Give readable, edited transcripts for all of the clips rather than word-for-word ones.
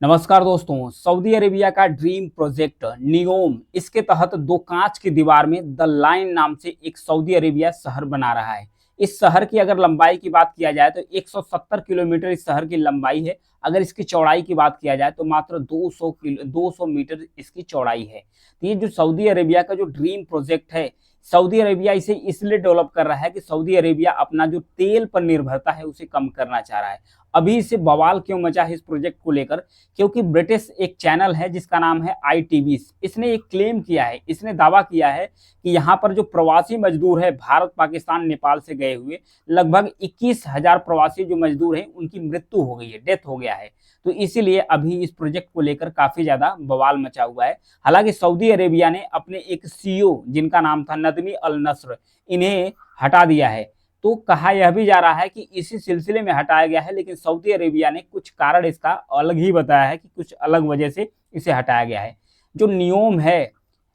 नमस्कार दोस्तों। Saudi Arabia का ड्रीम प्रोजेक्ट नियोम, इसके तहत दो कांच की दीवार में द लाइन नाम से एक सऊदी अरेबिया शहर बना रहा है। इस शहर की अगर लंबाई की बात किया जाए तो 170 किलोमीटर इस शहर की लंबाई है। अगर इसकी चौड़ाई की बात किया जाए तो मात्र 200 मीटर इसकी चौड़ाई है। तो ये जो सऊदी अरेबिया का जो ड्रीम प्रोजेक्ट है, सऊदी अरेबिया इसे इसलिए डेवलप कर रहा है कि सऊदी अरेबिया अपना जो तेल पर निर्भरता है उसे कम करना चाह रहा है। अभी इसे बवाल क्यों मचा है इस प्रोजेक्ट को लेकर, क्योंकि ब्रिटिश एक चैनल है जिसका नाम है ITV, इसने एक क्लेम किया है, इसने दावा किया है कि यहाँ पर जो प्रवासी मजदूर है भारत, पाकिस्तान, नेपाल से गए हुए लगभग 21,000 प्रवासी जो मजदूर हैं उनकी मृत्यु हो गई है, डेथ हो गया है। तो इसीलिए अभी इस प्रोजेक्ट को लेकर काफी ज्यादा बवाल मचा हुआ है। हालांकि सऊदी अरेबिया ने अपने एक CEO जिनका नाम था नदमी अल नस्र, इन्हें हटा दिया है। तो कहा यह भी जा रहा है कि इसी सिलसिले में हटाया गया है, लेकिन सऊदी अरेबिया ने कुछ कारण इसका अलग ही बताया है कि कुछ अलग वजह से इसे हटाया गया है। जो नियोम है,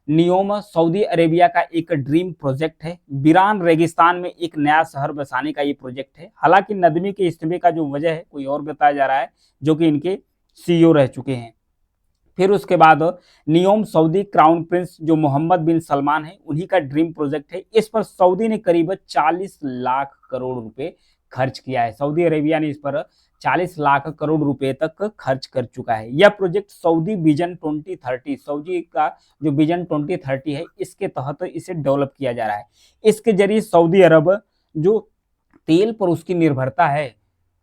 नियोम सऊदी अरेबिया का एक ड्रीम प्रोजेक्ट है। बिरान रेगिस्तान में एक नया शहर बसाने का ये प्रोजेक्ट है। हालांकि नदमी के इस्तीफे का जो वजह है कोई और बताया जा रहा है, जो कि इनके CEO रह चुके हैं। फिर उसके बाद नियोम सऊदी क्राउन प्रिंस जो मोहम्मद बिन सलमान है उन्हीं का ड्रीम प्रोजेक्ट है। इस पर सऊदी ने करीब 40 लाख करोड़ रुपए खर्च किया है। सऊदी अरेबिया ने इस पर 40 लाख करोड़ रुपए तक खर्च कर चुका है। यह प्रोजेक्ट सऊदी विजन 2030, सऊदी का जो विजन 2030 है इसके तहत इसे डेवलप किया जा रहा है। इसके जरिए सऊदी अरब जो तेल पर उसकी निर्भरता है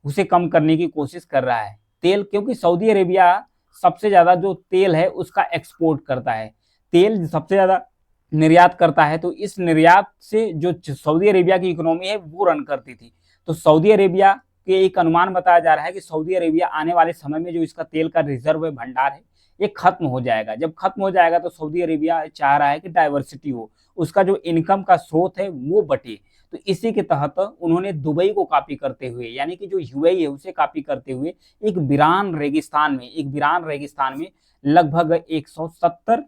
उसे कम करने की कोशिश कर रहा है। तेल, क्योंकि सऊदी अरेबिया सबसे ज्यादा जो तेल है उसका एक्सपोर्ट करता है, तेल सबसे ज्यादा निर्यात करता है। तो इस निर्यात से जो सऊदी अरेबिया की इकोनॉमी है वो रन करती थी। तो सऊदी अरेबिया के एक अनुमान बताया जा रहा है कि सऊदी अरेबिया आने वाले समय में जो इसका तेल का रिजर्व है, भंडार है, ये खत्म हो जाएगा। जब खत्म हो जाएगा तो सऊदी अरेबिया चाह रहा है कि डाइवर्सिटी हो, उसका जो इनकम का स्रोत है वो बटे। तो इसी के तहत उन्होंने दुबई को कॉपी करते हुए, यानी कि जो UAE है उसे कॉपी करते हुए एक वीरान रेगिस्तान में लगभग 170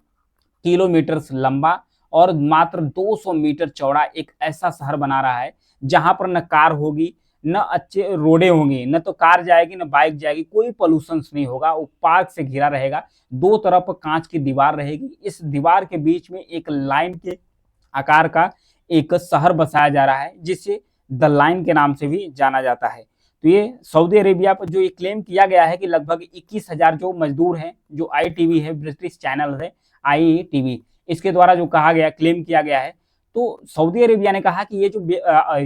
किलोमीटर लंबा और मात्र 200 मीटर चौड़ा एक ऐसा शहर बना रहा है जहां पर न कार होगी, न अच्छे रोडे होंगी, न तो कार जाएगी न बाइक जाएगी, कोई पोल्यूशन नहीं होगा। वो पार्क से घिरा रहेगा, दो तरफ कांच की दीवार रहेगी। इस दीवार के बीच में एक लाइन के आकार का एक शहर बसाया जा रहा है जिसे द लाइन के नाम से भी जाना जाता है। तो ये सऊदी अरेबिया पर जो ये क्लेम किया गया है कि लगभग 21,000 जो मजदूर हैं, जो ITV है, ब्रिटिश चैनल है ITV, इसके द्वारा जो कहा गया, क्लेम किया गया है। तो सऊदी अरेबिया ने कहा कि ये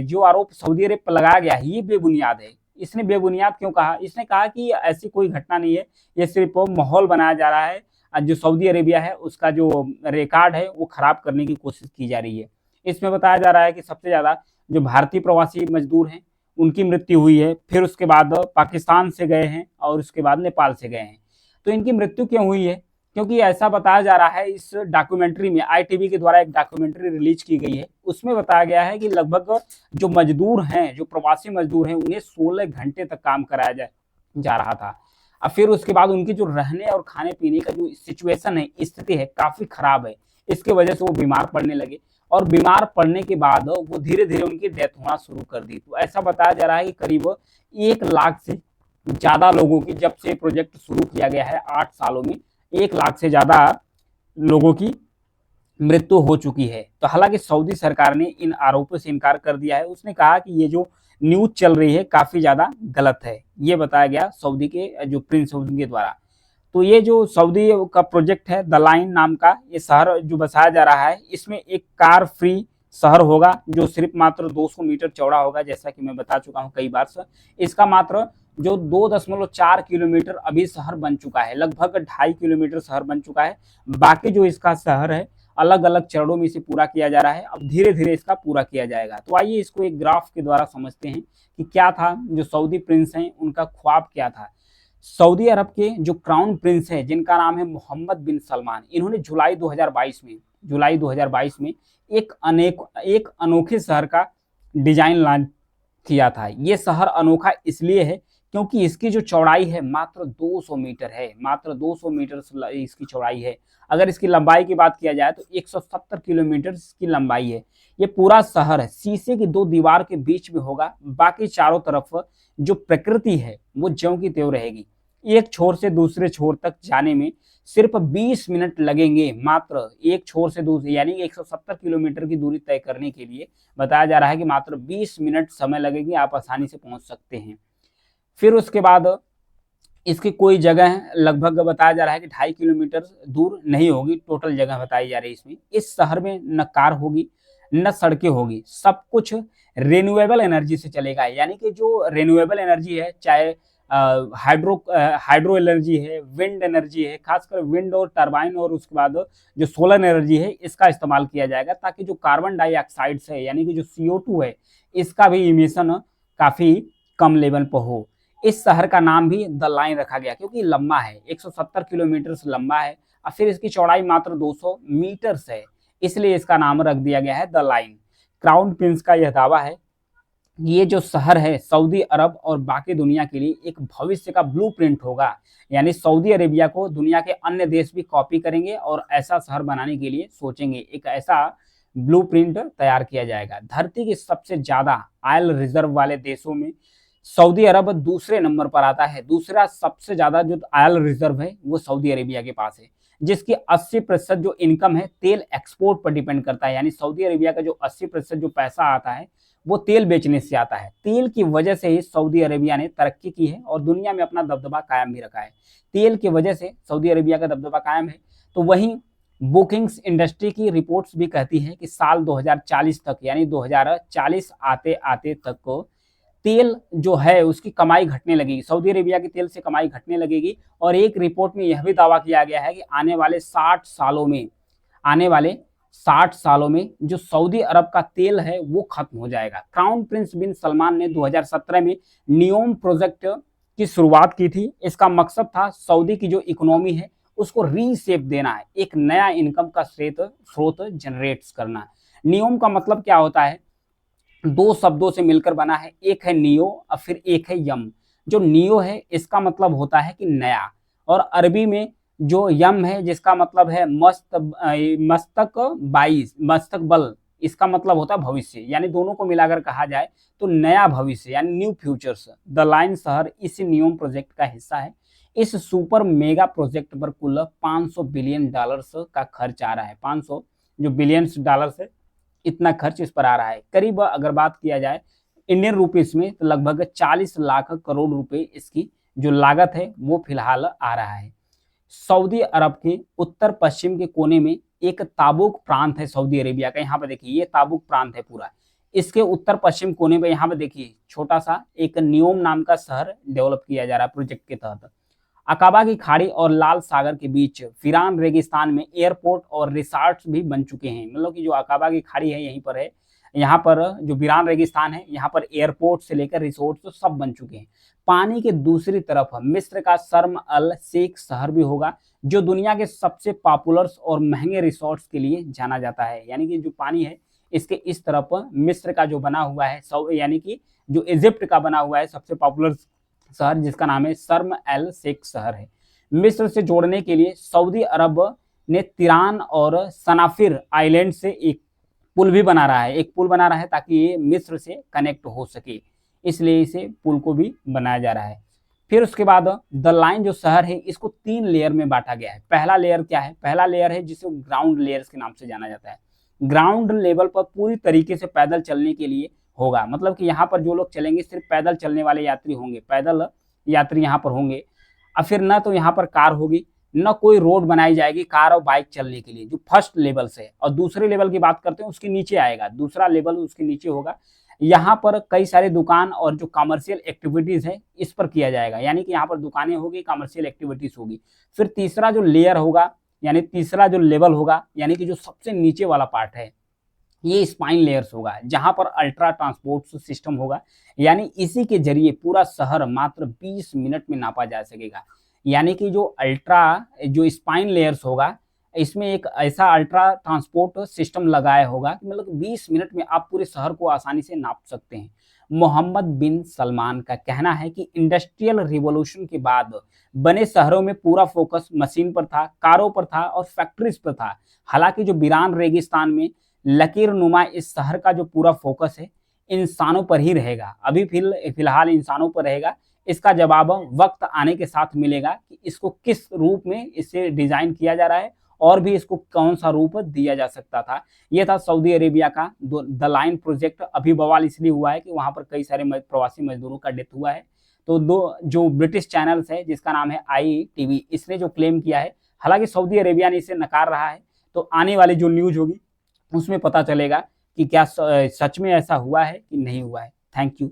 जो आरोप सऊदी अरब पर लगाया गया है ये बेबुनियाद है। इसने बेबुनियाद क्यों कहा? इसने कहा कि ऐसी कोई घटना नहीं है, ये सिर्फ माहौल बनाया जा रहा है। जो सऊदी अरेबिया है उसका जो रिकॉर्ड है वो खराब करने की कोशिश की जा रही है। इसमें बताया जा रहा है कि सबसे ज्यादा जो भारतीय प्रवासी मजदूर हैं उनकी मृत्यु हुई है, फिर उसके बाद पाकिस्तान से गए हैं और उसके बाद नेपाल से गए हैं। तो इनकी मृत्यु क्यों हुई है? क्योंकि ऐसा बताया जा रहा है, इस डॉक्यूमेंट्री में ITV के द्वारा एक डॉक्यूमेंट्री रिलीज की गई है, उसमें बताया गया है कि लगभग जो मजदूर हैं, जो प्रवासी मजदूर हैं, उन्हें 16 घंटे तक काम कराया जा रहा था। और फिर उसके बाद उनकी जो रहने और खाने पीने का जो सिचुएशन है, स्थिति है, काफी खराब है। इसके वजह से वो बीमार पड़ने लगे और बीमार पड़ने के बाद वो धीरे धीरे उनकी डेथ होना शुरू कर दी। तो ऐसा बताया जा रहा है कि करीब 1 लाख से ज्यादा लोगों की, जब से प्रोजेक्ट शुरू किया गया है 8 सालों में, 1 लाख से ज्यादा लोगों की मृत्यु हो चुकी है। तो हालांकि सऊदी सरकार ने इन आरोपों से इनकार कर दिया है। उसने कहा कि ये जो न्यूज चल रही है काफी ज्यादा गलत है, ये बताया गया सऊदी के जो प्रिंस है उनके द्वारा। तो ये जो सऊदी का प्रोजेक्ट है द लाइन नाम का, ये शहर जो बसाया जा रहा है, इसमें एक कार फ्री शहर होगा जो सिर्फ मात्र 200 मीटर चौड़ा होगा, जैसा कि मैं बता चुका हूँ कई बार से। इसका मात्र जो 2.4 किलोमीटर अभी शहर बन चुका है, लगभग 2.5 किलोमीटर शहर बन चुका है। बाकी जो इसका शहर है अलग अलग चरणों में इसे पूरा किया जा रहा है, अब धीरे धीरे इसका पूरा किया जाएगा। तो आइए इसको एक ग्राफ के द्वारा समझते हैं कि क्या था जो सऊदी प्रिंस हैं उनका ख्वाब क्या था। सऊदी अरब के जो क्राउन प्रिंस है जिनका नाम है मोहम्मद बिन सलमान, इन्होंने जुलाई 2022 में एक अनोखे शहर का डिजाइन लॉन्च किया था। ये शहर अनोखा इसलिए है क्योंकि इसकी जो चौड़ाई है मात्र 200 मीटर है, मात्र 200 मीटर इसकी चौड़ाई है। अगर इसकी लंबाई की बात किया जाए तो 170 किलोमीटर इसकी लंबाई है। ये पूरा शहर है शीशे की 2 दीवार के बीच में होगा, बाकी चारों तरफ जो प्रकृति है वो ज्यों की त्यों रहेगी। एक छोर से दूसरे छोर तक जाने में सिर्फ 20 मिनट लगेंगे, मात्र एक छोर से दूसरे, यानी 170 किलोमीटर की दूरी तय करने के लिए बताया जा रहा है कि मात्र 20 मिनट समय लगेगी, आप आसानी से पहुंच सकते हैं। फिर उसके बाद इसकी कोई जगह लगभग बताया जा रहा है कि 2.5 किलोमीटर दूर नहीं होगी, टोटल जगह बताई जा रही है इसमें। इस शहर में न कार होगी न सड़कें होगी, सब कुछ रिन्यूएबल एनर्जी से चलेगा। यानी कि जो रिन्यूएबल एनर्जी है, चाहे हाइड्रो एनर्जी है, विंड एनर्जी है, खासकर विंड और टरबाइन, और उसके बाद जो सोलर एनर्जी है इसका इस्तेमाल किया जाएगा, ताकि जो कार्बन डाइऑक्साइड है यानी कि जो CO2 है इसका भी इमिशन काफी कम लेवल पर हो। इस शहर का नाम भी द लाइन रखा गया क्योंकि लंबा है, 170 किलोमीटर से लंबा है और फिर इसकी चौड़ाई मात्र 200 मीटर है, इसलिए इसका नाम रख दिया गया है द लाइन। क्राउन प्रिंस का यह दावा है, ये जो शहर है सऊदी अरब और बाकी दुनिया के लिए एक भविष्य का ब्लूप्रिंट होगा, यानी सऊदी अरेबिया को दुनिया के अन्य देश भी कॉपी करेंगे और ऐसा शहर बनाने के लिए सोचेंगे, एक ऐसा ब्लूप्रिंट तैयार किया जाएगा। धरती के सबसे ज्यादा ऑयल रिजर्व वाले देशों में सऊदी अरब दूसरे नंबर पर आता है। दूसरा सबसे ज्यादा जो ऑयल रिजर्व है वो सऊदी अरेबिया के पास है, जिसकी 80% जो इनकम है तेल एक्सपोर्ट पर डिपेंड करता है। यानी सऊदी अरेबिया का जो 80% जो पैसा आता है वो तेल बेचने से आता है। तेल की वजह से ही सऊदी अरेबिया ने तरक्की की है और दुनिया में अपना दबदबा कायम भी रखा है। तेल की वजह से सऊदी अरेबिया का दबदबा कायम है। तो वहीं बुकिंग्स इंडस्ट्री की रिपोर्ट्स भी कहती है कि साल 2040 तक, यानी 2040 आते आते तक को तेल जो है उसकी कमाई घटने लगेगी, सऊदी अरेबिया के तेल से कमाई घटने लगेगी। और एक रिपोर्ट में यह भी दावा किया गया है कि आने वाले 60 सालों में जो सऊदी अरब का तेल है वो खत्म हो जाएगा। क्राउन प्रिंस बिन सलमान ने 2017 में नियोम प्रोजेक्ट की शुरुआत की थी। इसका मकसद था सऊदी की जो इकोनॉमी है उसको रीशेप देना है, एक नया इनकम का स्रोत जनरेट करना। नियोम का मतलब क्या होता है, दो शब्दों से मिलकर बना है, एक है नियो और फिर एक है यम। जो नियो है इसका मतलब होता है कि नया, और अरबी में जो यम है जिसका मतलब है मस्तकबल, इसका मतलब होता है भविष्य। यानी दोनों को मिलाकर कहा जाए तो नया भविष्य यानी न्यू फ्यूचर्स। द लाइन शहर इस नियोम प्रोजेक्ट का हिस्सा है। इस सुपर मेगा प्रोजेक्ट पर कुल 500 बिलियन डॉलर्स का खर्च आ रहा है। 500 जो बिलियंस डॉलर्स है इतना खर्च इस पर आ रहा है। करीब अगर बात किया जाए इंडियन रुपीस में तो लगभग 40 लाख करोड़ रुपए इसकी जो लागत है वो फिलहाल आ रहा है। सऊदी अरब के उत्तर पश्चिम के कोने में एक ताबुक प्रांत है सऊदी अरेबिया का। यहाँ पे देखिए ये ताबुक प्रांत है पूरा। इसके उत्तर पश्चिम कोने में यहाँ पे देखिए छोटा सा एक नियोम नाम का शहर डेवलप किया जा रहा है प्रोजेक्ट के तहत। अकाबा की खाड़ी और लाल सागर के बीच फिरान रेगिस्तान में एयरपोर्ट और रिसॉर्ट्स भी बन चुके हैं। मतलब कि जो अकाबा की खाड़ी है यहीं पर है, यहाँ पर जो बिरान रेगिस्तान है यहाँ पर एयरपोर्ट से लेकर रिसोर्ट तो सब बन चुके हैं। पानी के दूसरी तरफ मिस्र का शर्म अल शेख शहर भी होगा, जो दुनिया के सबसे पॉपुलर और महंगे रिसोर्ट्स के लिए जाना जाता है। यानी कि जो पानी है इसके इस तरफ मिस्र का जो बना हुआ है, यानी कि जो इजिप्ट का बना हुआ है सबसे पॉपुलर शहर जिसका नाम है शर्म एल शेख शहर है। मिस्र से जोड़ने के लिए सऊदी अरब ने तिरान और सनाफिर आइलैंड से एक पुल बना रहा है ताकि ये मिस्र से कनेक्ट हो सके, इसलिए इसे पुल को भी बनाया जा रहा है। फिर उसके बाद द लाइन जो शहर है इसको 3 लेयर में बांटा गया है। पहला लेयर क्या है, पहला लेयर है जिसे ग्राउंड लेयर्स के नाम से जाना जाता है। ग्राउंड लेवल पर पूरी तरीके से पैदल चलने के लिए होगा, मतलब कि यहाँ पर जो लोग चलेंगे सिर्फ पैदल चलने वाले यात्री होंगे, पैदल यात्री यहाँ पर होंगे। और फिर न तो यहाँ पर कार होगी न कोई रोड बनाई जाएगी कार और बाइक चलने के लिए, जो फर्स्ट लेवल से। और दूसरे लेवल की बात करते हैं उसके नीचे आएगा, दूसरा लेवल उसके नीचे होगा। यहाँ पर कई सारे दुकान और जो कमर्शियल एक्टिविटीज है इस पर किया जाएगा, यानी कि यहाँ पर दुकानें होगी, कमर्शियल एक्टिविटीज होगी। फिर तीसरा जो लेयर होगा यानी तीसरा जो लेवल होगा, यानी कि जो सबसे नीचे वाला पार्ट है ये स्पाइन लेयर्स होगा, जहां पर अल्ट्रा ट्रांसपोर्ट सिस्टम होगा। यानी इसी के जरिए पूरा शहर मात्र 20 मिनट में नापा जा सकेगा। यानी कि जो स्पाइन लेयर्स होगा इसमें एक ऐसा अल्ट्रा ट्रांसपोर्ट सिस्टम लगाया होगा कि मतलब 20 मिनट में आप पूरे शहर को आसानी से नाप सकते हैं। मोहम्मद बिन सलमान का कहना है कि इंडस्ट्रियल रिवॉल्यूशन के बाद बने शहरों में पूरा फोकस मशीन पर था, कारों पर था और फैक्ट्रीज पर था। हालांकि जो बिरान रेगिस्तान में लकीर नुमा इस शहर का जो पूरा फोकस है इंसानों पर ही रहेगा। अभी फिलहाल इंसानों पर रहेगा। इसका जवाब वक्त आने के साथ मिलेगा कि इसको किस रूप में इसे डिजाइन किया जा रहा है और भी इसको कौन सा रूप दिया जा सकता था। ये था सऊदी अरेबिया का द लाइन प्रोजेक्ट। अभी बवाल इसलिए हुआ है कि वहां पर कई सारे प्रवासी मजदूरों का डेथ हुआ है। तो दो जो ब्रिटिश चैनल्स है जिसका नाम है ITV, इसने जो क्लेम किया है, हालांकि सऊदी अरेबिया ने इसे नकार रहा है। तो आने वाली जो न्यूज होगी उसमें पता चलेगा कि क्या सच में ऐसा हुआ है कि नहीं हुआ है। Thank you.